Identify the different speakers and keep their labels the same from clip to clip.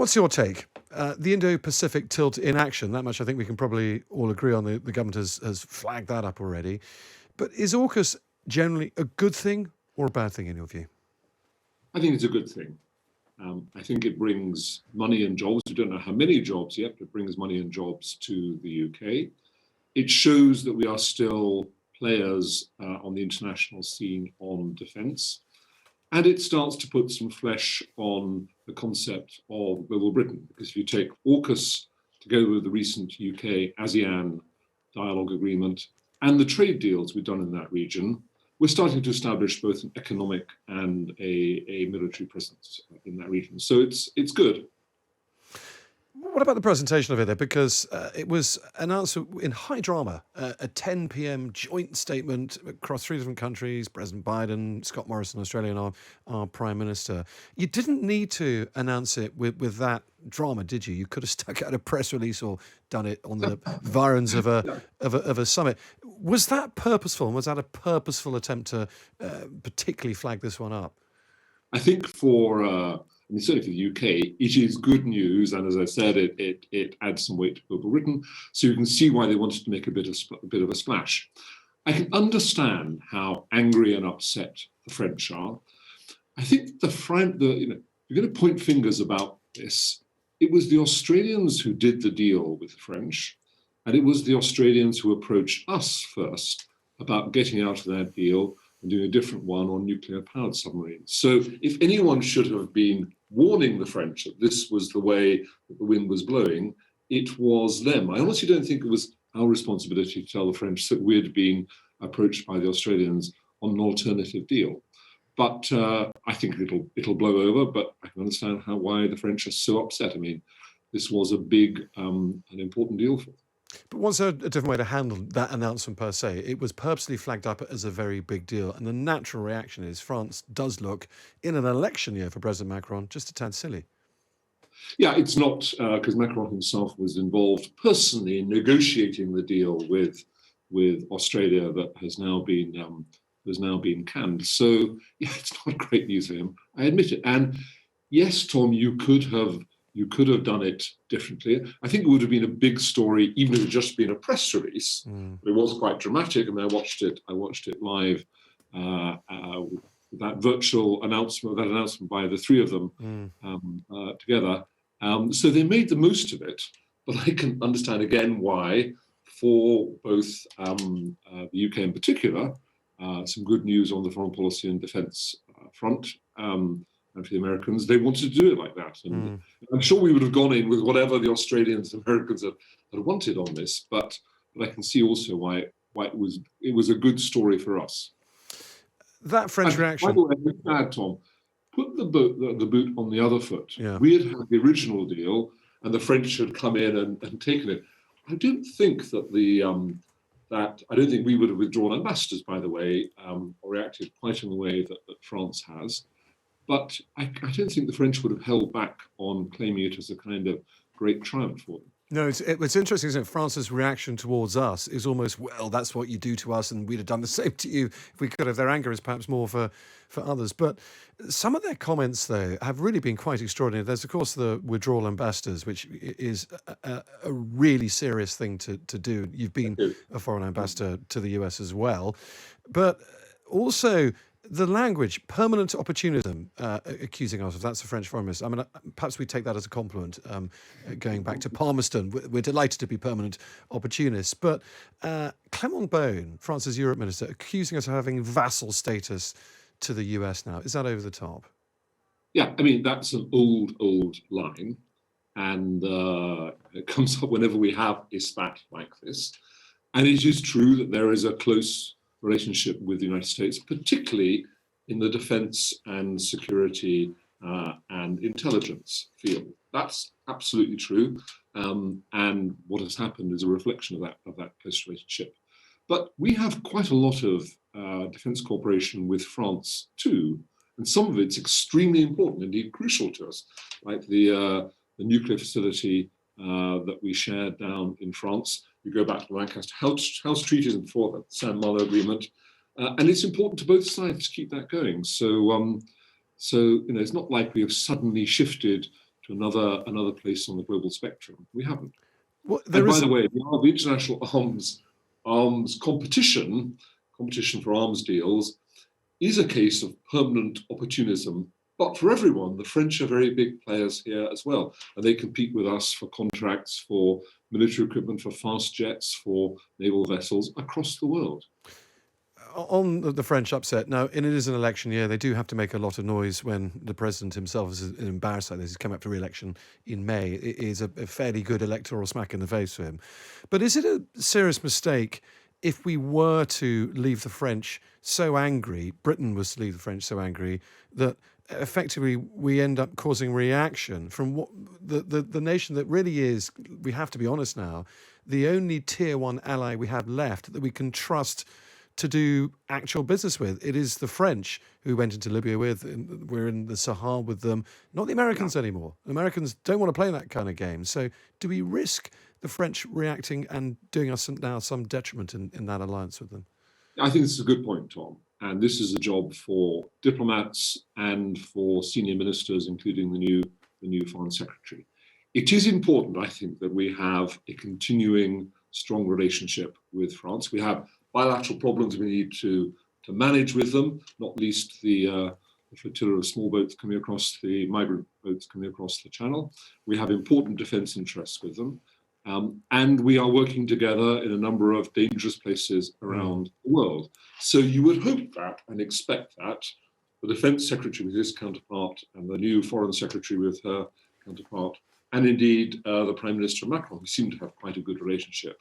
Speaker 1: What's your take? The Indo-Pacific tilt in action, that much I think we can probably all agree on. The government has flagged that up already. But is AUKUS generally a good thing or a bad thing in your view?
Speaker 2: I think it's a good thing. I think it brings money and jobs. We don't know how many jobs yet, but it brings money and jobs to the UK. It shows that we are still players on the international scene on defence. And it starts to put some flesh on the concept of global Britain. Because if you take AUKUS together with the recent UK-ASEAN dialogue agreement and the trade deals we've done in that region, we're starting to establish both an economic and a military presence in that region. So it's good.
Speaker 1: What about the presentation of it there? Because it was announced in high drama, a 10 p.m. joint statement across 3 different countries, President Biden, Scott Morrison, Australia, and our Prime Minister. You didn't need to announce it with that drama, did you? You could have stuck out a press release or done it on the environs of a summit. Was that purposeful? And was that a purposeful attempt to particularly flag this one up?
Speaker 2: I think certainly for the UK, it is good news, and as I said, it adds some weight to global Britain. So you can see why they wanted to make a bit of a splash. I can understand how angry and upset the French are. I think you're going to point fingers about this. It was the Australians who did the deal with the French, and it was the Australians who approached us first about getting out of that deal and doing a different one on nuclear-powered submarines. So if anyone should have been warning the French that this was the way that the wind was blowing, it was them. I honestly don't think it was our responsibility to tell the French that we'd been approached by the Australians on an alternative deal. But I think it'll blow over, but I can understand why the French are so upset. I mean, this was a big and important deal for them.
Speaker 1: But was there a different way to handle that announcement per se? It was purposely flagged up as a very big deal. And the natural reaction is France does look, in an election year for President Macron, just a tad silly.
Speaker 2: Yeah, it's not, because Macron himself was involved personally in negotiating the deal with Australia that has now been canned. So yeah, it's not great news for him. I admit it. And yes, Tom, you could have done it differently. I think it would have been a big story, even if it had just been a press release. But it was quite dramatic, and I watched it live. That virtual announcement by the 3 of them together. So they made the most of it. But I can understand again why, for both the UK in particular, some good news on the foreign policy and defence front. And for the Americans, they wanted to do it like that. And I'm sure we would have gone in with whatever the Australians and Americans had wanted on this, but I can see also why it was a good story for us.
Speaker 1: That French reaction.
Speaker 2: By the way, add, Tom, put the boot on the other foot.
Speaker 1: Yeah.
Speaker 2: We had the original deal, and the French had come in and taken it. I don't think that I don't think we would have withdrawn ambassadors, by the way, or reacted quite in the way that France has. But I don't think the French would have held back on claiming it as a kind of great triumph for them.
Speaker 1: No, it's interesting, isn't it? France's reaction towards us is almost, well, that's what you do to us, and we'd have done the same to you if we could have. Their anger is perhaps more for others. But some of their comments, though, have really been quite extraordinary. There's, of course, the withdrawal ambassadors, which is a really serious thing to do. You've been a foreign ambassador to the US as well. But also the language, permanent opportunism, accusing us of, that's the French foreign minister. I mean, perhaps we take that as a compliment, going back to Palmerston. We're delighted to be permanent opportunists. But Clement Beaune, France's Europe minister, accusing us of having vassal status to the US now. Is that over the top?
Speaker 2: Yeah, I mean, that's an old line. And it comes up whenever we have a spat like this. And it is true that there is a close relationship with the United States, particularly in the defense and security and intelligence field. That's absolutely true. And what has happened is a reflection of that close relationship. But we have quite a lot of defense cooperation with France too. And some of it's extremely important, indeed crucial to us, like the nuclear facility that we shared down in France. You go back to the Lancaster House treaties and before the Saint Malo Agreement, and it's important to both sides to keep that going. So it's not like we have suddenly shifted to another place on the global spectrum. We haven't.
Speaker 1: Well,
Speaker 2: And by the way, the international arms competition for arms deals is a case of permanent opportunism. But for everyone, the French are very big players here as well. And they compete with us for contracts, for military equipment, for fast jets, for naval vessels across the world.
Speaker 1: On the French upset, now, and it is an election year, they do have to make a lot of noise when the president himself is embarrassed like this. He's come up for re-election in May. It is a fairly good electoral smack in the face for him. But is it a serious mistake if we were to leave the French so angry, Britain was to leave the French so angry, that effectively we end up causing reaction from what the nation that really is, we have to be honest now, the only tier one ally we have left that we can trust to do actual business with? It is the French who went into Libya with, and we're in the Sahel with them, not the Americans anymore. The Americans don't want to play that kind of game. So do we risk the French reacting and doing us now some detriment in that alliance with them?
Speaker 2: I think this is a good point, Tom. And this is a job for diplomats and for senior ministers, including the new foreign secretary. It is important, I think, that we have a continuing strong relationship with France. We have bilateral problems we need to manage with them, not least the flotilla of small boats coming across, the migrant boats coming across the channel. We have important defence interests with them. And we are working together in a number of dangerous places around the world. So you would hope that and expect that the Defence Secretary with his counterpart and the new Foreign Secretary with her counterpart, and indeed the Prime Minister and Macron, who seem to have quite a good relationship,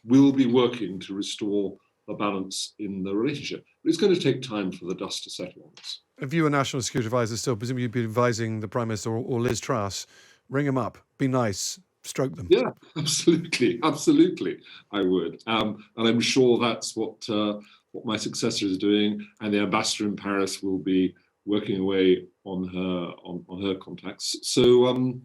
Speaker 2: will be working to restore the balance in the relationship. But it's going to take time for the dust to settle on this.
Speaker 1: If you were National Security Advisor still, presumably you'd be advising the Prime Minister or Liz Truss, ring them up, be nice, stroke them.
Speaker 2: Yeah, absolutely, I would. And I'm sure that's what my successor is doing, and the ambassador in Paris will be working away on her contacts. So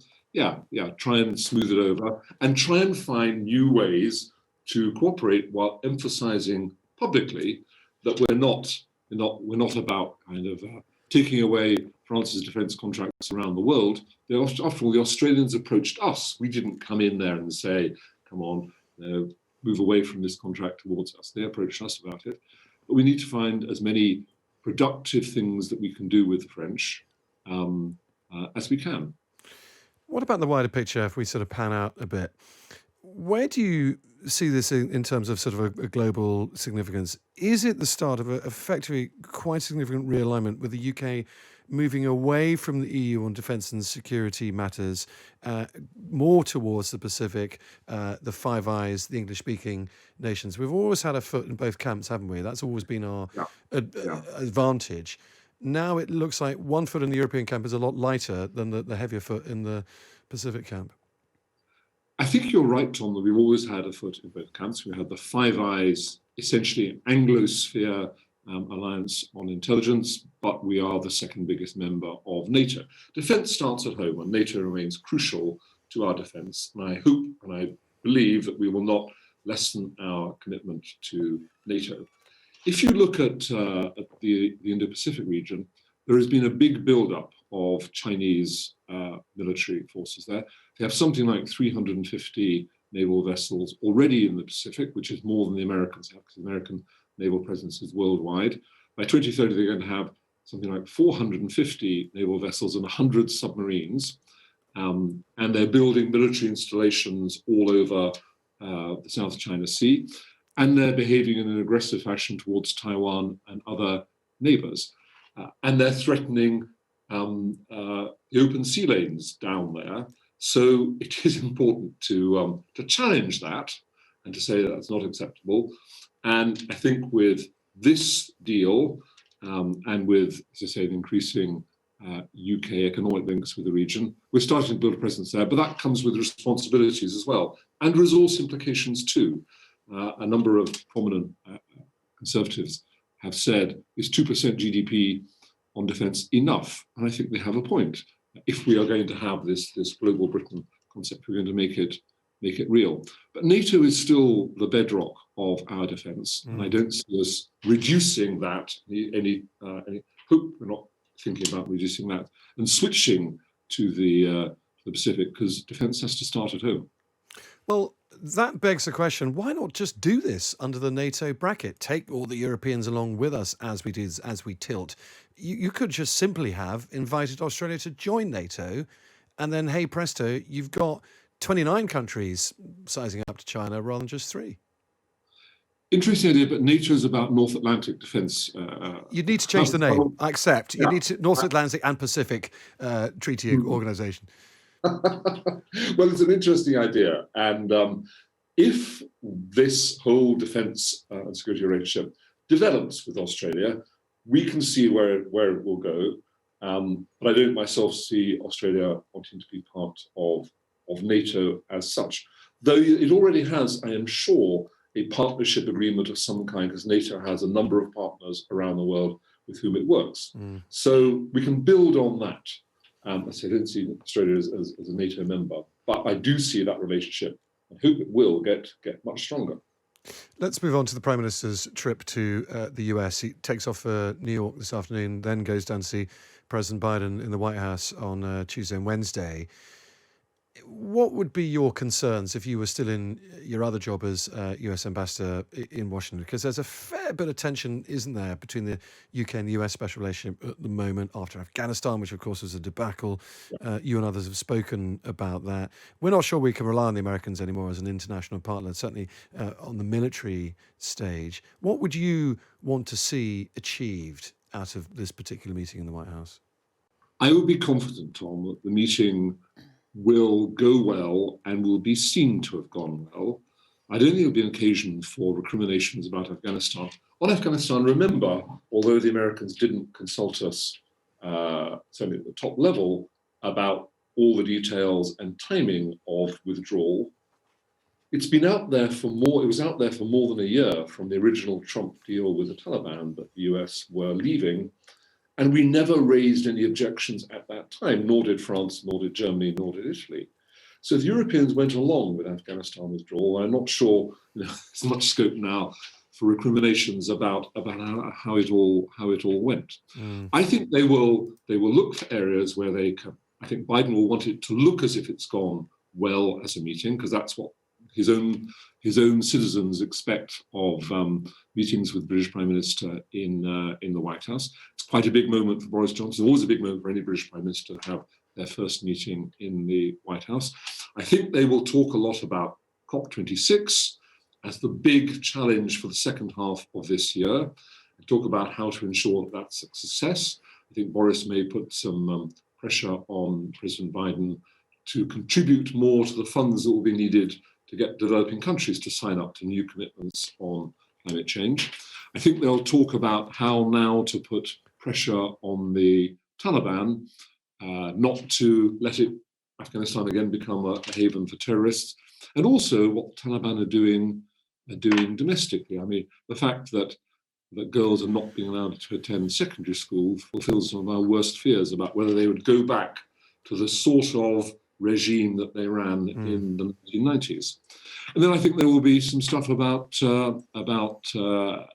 Speaker 2: try and smooth it over and try and find new ways to cooperate while emphasising publicly that we're not about kind of taking away France's defence contracts around the world. After all, the Australians approached us. We didn't come in there and say, "Come on, move away from this contract towards us." They approached us about it. But we need to find as many productive things that we can do with the French as we can.
Speaker 1: What about the wider picture, if we sort of pan out a bit? Where do you see this in terms of sort of a global significance? Is it the start of effectively quite significant realignment with the UK moving away from the EU on defence and security matters, more towards the Pacific, the Five Eyes, the English-speaking nations? We've always had a foot in both camps, haven't we? That's always been our advantage. Now it looks like one foot in the European camp is a lot lighter than the heavier foot in the Pacific camp.
Speaker 2: I think you're right, Tom, that we've always had a foot in both camps. We had the Five Eyes, essentially an Anglosphere alliance on intelligence, but we are the second biggest member of NATO. Defence starts at home, and NATO remains crucial to our defence. And I hope and I believe that we will not lessen our commitment to NATO. If you look at the Indo-Pacific region, there has been a big build-up of Chinese military forces there. They have something like 350 naval vessels already in the Pacific, which is more than the Americans have, because the American naval presence is worldwide. By 2030, they're going to have something like 450 naval vessels and 100 submarines. And they're building military installations all over the South China Sea. And they're behaving in an aggressive fashion towards Taiwan and other neighbors. And they're threatening the open sea lanes down there. So it is important to challenge that and to say that that's not acceptable. And I think with this deal and with, as I say, the increasing UK economic links with the region, we're starting to build a presence there, but that comes with responsibilities as well, and resource implications too. A number of prominent conservatives have said, is 2% GDP on defence enough? And I think they have a point. If we are going to have this global Britain concept, we're going to make it real. But NATO is still the bedrock of our defence, and I don't see us reducing that. Any hope we're not thinking about reducing that and switching to the the Pacific, because defence has to start at home.
Speaker 1: Well, that begs the question, why not just do this under the NATO bracket? Take all the Europeans along with us as we tilt. You could just simply have invited Australia to join NATO, and then, hey presto, you've got 29 countries sizing up to China rather than just 3.
Speaker 2: Interesting idea, but NATO is about North Atlantic defence.
Speaker 1: You need to change the name. I accept. You
Speaker 2: Yeah.
Speaker 1: need to North Atlantic and Pacific Treaty Organisation.
Speaker 2: Well, it's an interesting idea, and if this whole defence and security relationship develops with Australia, we can see where it will go. But I don't myself see Australia wanting to be part of NATO as such, though it already has, I am sure, a partnership agreement of some kind, because NATO has a number of partners around the world with whom it works. So we can build on that. I don't see Australia as a NATO member, but I do see that relationship and hope it will get much stronger.
Speaker 1: Let's move on to the Prime Minister's trip to the US. He takes off for New York this afternoon, then goes down to see President Biden in the White House on Tuesday and Wednesday. What would be your concerns if you were still in your other job as US ambassador in Washington? Because there's a fair bit of tension, isn't there, between the UK and the US special relationship at the moment after Afghanistan, which of course was a debacle. You and others have spoken about that. We're not sure we can rely on the Americans anymore as an international partner, certainly on the military stage. What would you want to see achieved out of this particular meeting in the White House?
Speaker 2: I would be confident, Tom, that the meeting will go well and will be seen to have gone well. I don't think it will be an occasion for recriminations about Afghanistan. On Afghanistan, remember, although the Americans didn't consult us, certainly at the top level, about all the details and timing of withdrawal, it's been out there for more, it was out there for more than a year from the original Trump deal with the Taliban that the US were leaving. And we never raised any objections at that time, nor did France, nor did Germany, nor did Italy. So the Europeans went along with Afghanistan withdrawal. I'm not sure there's much scope now for recriminations about how it all went. I think they will look for areas where they can. I think Biden will want it to look as if it's gone well as a meeting, because that's what his own citizens expect of meetings with the British Prime Minister in the White House. It's quite a big moment for Boris Johnson. Always a big moment for any British Prime Minister to have their first meeting in the White House. I think they will talk a lot about COP26 as the big challenge for the second half of this year. They talk about how to ensure that that's a success. I think Boris may put some pressure on President Biden to contribute more to the funds that will be needed to get developing countries to sign up to new commitments on climate change. I think they'll talk about how now to put pressure on the Taliban not to let Afghanistan again become a haven for terrorists, and also what the Taliban are doing domestically. I mean, the fact that girls are not being allowed to attend secondary school fulfills some of our worst fears about whether they would go back to the sort of regime that they ran in the 1990s. And then I think there will be some stuff about the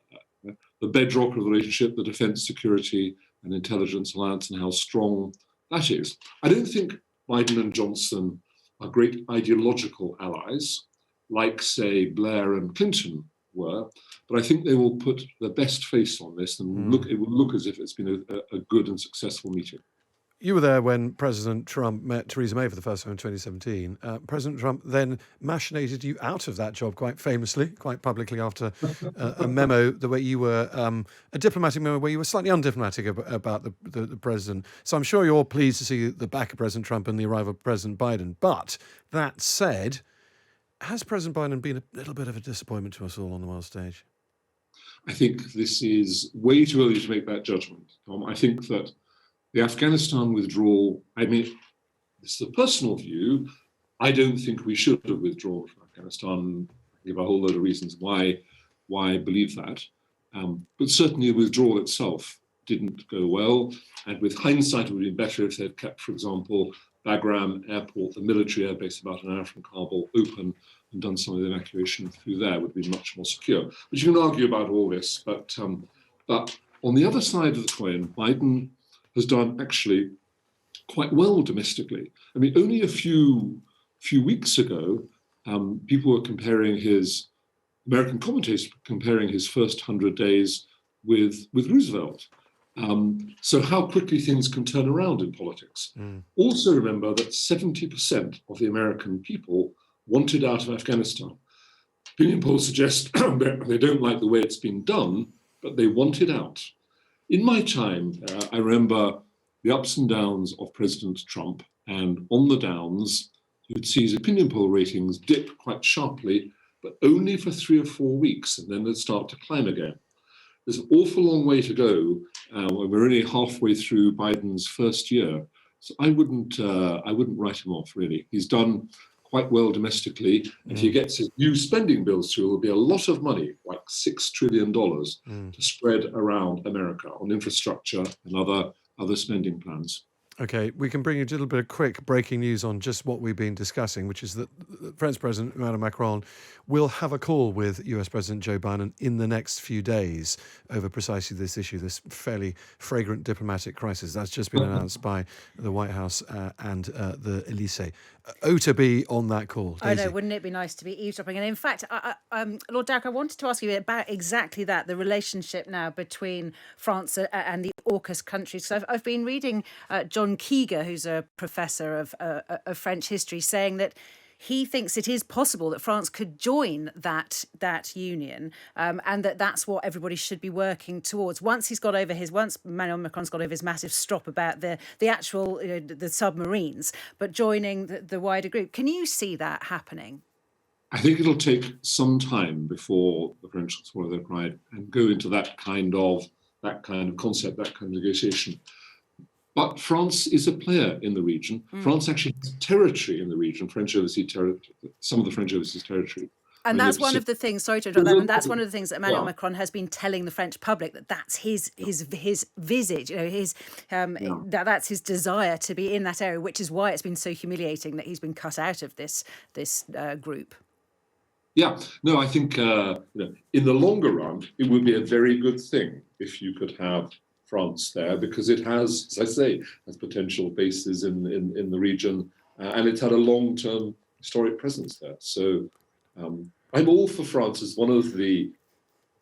Speaker 2: bedrock of the relationship, the defence, security and intelligence alliance, and how strong that is. I don't think Biden and Johnson are great ideological allies, like, say, Blair and Clinton were, but I think they will put their best face on this and it will look as if it's been a good and successful meeting.
Speaker 1: You were there when President Trump met Theresa May for the first time in 2017. President Trump then machinated you out of that job quite famously, quite publicly, after a memo, the way you were, a diplomatic memo where you were slightly undiplomatic about the president. So I'm sure you're pleased to see the back of President Trump and the arrival of President Biden. But that said, has President Biden been a little bit of a disappointment to us all on the world stage?
Speaker 2: I think this is way too early to make that judgment, Tom. I think that the Afghanistan withdrawal, I mean, this is a personal view. I don't think we should have withdrawn from Afghanistan. I give a whole load of reasons why I believe that. But certainly the withdrawal itself didn't go well. And with hindsight, it would have been better if they'd kept, for example, Bagram Airport, the military airbase about an hour from Kabul, open and done some of the evacuation through there. Would be much more secure. But you can argue about all this. But on the other side of the coin, Biden has done actually quite well domestically. I mean, only a few weeks ago, people were American commentators comparing his first 100 days with Roosevelt. So how quickly things can turn around in politics. Also remember that 70% of the American people wanted out of Afghanistan. Opinion polls suggest they don't like the way it's been done, but they want it out. In my time, I remember the ups and downs of President Trump, and on the downs, you'd see his opinion poll ratings dip quite sharply, but only for 3 or 4 weeks, and then they'd start to climb again. There's an awful long way to go. We're only halfway through Biden's first year, so I wouldn't write him off, really. He's done quite well domestically. If he gets his new spending bills through, there'll be a lot of money, like $6 trillion, to spread around America on infrastructure and other spending plans.
Speaker 1: Okay, we can bring you a little bit of quick breaking news on just what we've been discussing, which is that French President Emmanuel Macron will have a call with US President Joe Biden in the next few days over precisely this issue, this fairly fragrant diplomatic crisis. That's just been announced by the White House and the Elysee. To be on that call. Daisy.
Speaker 3: Oh no, wouldn't it be nice to be eavesdropping? And in fact, Lord Darroch, I wanted to ask you about exactly that, the relationship now between France and the Aukus countries. So I've been reading John Keeger, who's a professor of French history, saying that he thinks it is possible that France could join that union, and that's what everybody should be working towards. Once Emmanuel Macron's got over his massive strop about the actual the submarines, but joining the wider group. Can you see that happening?
Speaker 2: I think it'll take some time before the French will swallow their pride and go into that kind of concept, that kind of negotiation. But France is a player in the region. France actually has territory in the region, some of the French overseas territory.
Speaker 3: And that's one of the things, sorry to interrupt that, and that's one of the things that Emmanuel Macron has been telling the French public, that's his visage, that's his desire to be in that area, which is why it's been so humiliating that he's been cut out of this group.
Speaker 2: Yeah, no, I think in the longer run, it would be a very good thing if you could have France there, because it has, as I say, has potential bases in the region, and it's had a long-term historic presence there. So I'm all for France as one of the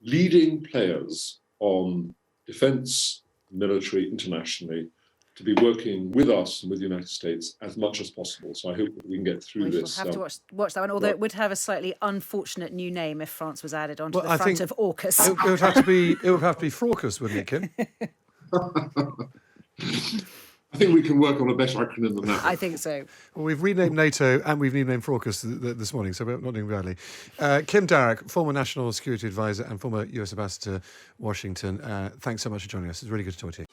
Speaker 2: leading players on defence, military, internationally, to be working with us and with the United States as much as possible. So I hope that we can get through this.
Speaker 3: We'll have to watch that one, although it would have a slightly unfortunate new name if France was added onto the front of AUKUS.
Speaker 1: It would have to be Fraukus, wouldn't it, Kim?
Speaker 2: I think we can work on a better acronym than that.
Speaker 3: I think so.
Speaker 1: Well, we've renamed NATO and we've renamed Fraukus this morning, so we're not doing badly. Kim Darroch, former National Security Advisor and former US Ambassador to Washington, thanks so much for joining us. It's really good to talk to you.